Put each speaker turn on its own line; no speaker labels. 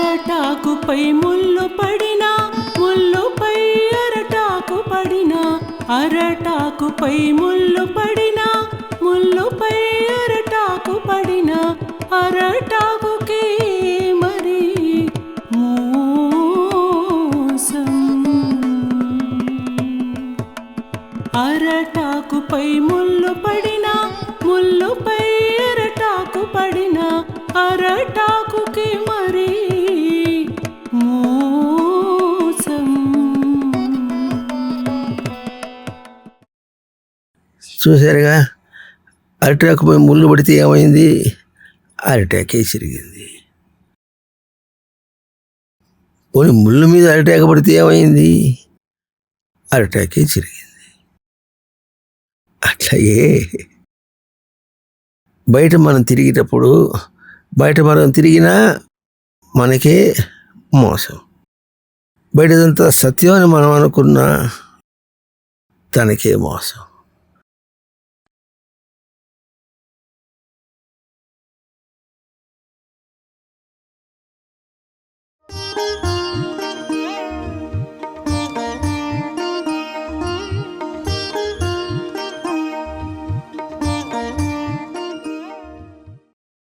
అరటాకుపై ముళ్ళు పడినా, ముళ్ళుపై అరటాకు పడినా, అరటాకుపై ముళ్ళు పడినా, ముళ్ళుపై అరటాకు పడినా, అరటాకుకి మరి మోసం. అరటాకుపై ముళ్ళు పడినా, ముళ్ళుపై అరటాకు పడినా, అరటాకుకి మరి మోసం.
చూసారుగా, అరటాకుపై ముళ్ళు పడితే ఏమైంది? అరటాకే చిరిగింది. పోనీ ముళ్ళు మీద అరటాకు పడితే ఏమైంది? అరటాకే చిరిగింది. అట్లాగే బయట మనం తిరిగేటప్పుడు బయట మనం తిరిగినా మనకే మోసం. బయటదంతా సత్యం అని మనం అనుకున్నా తనకే మోసం.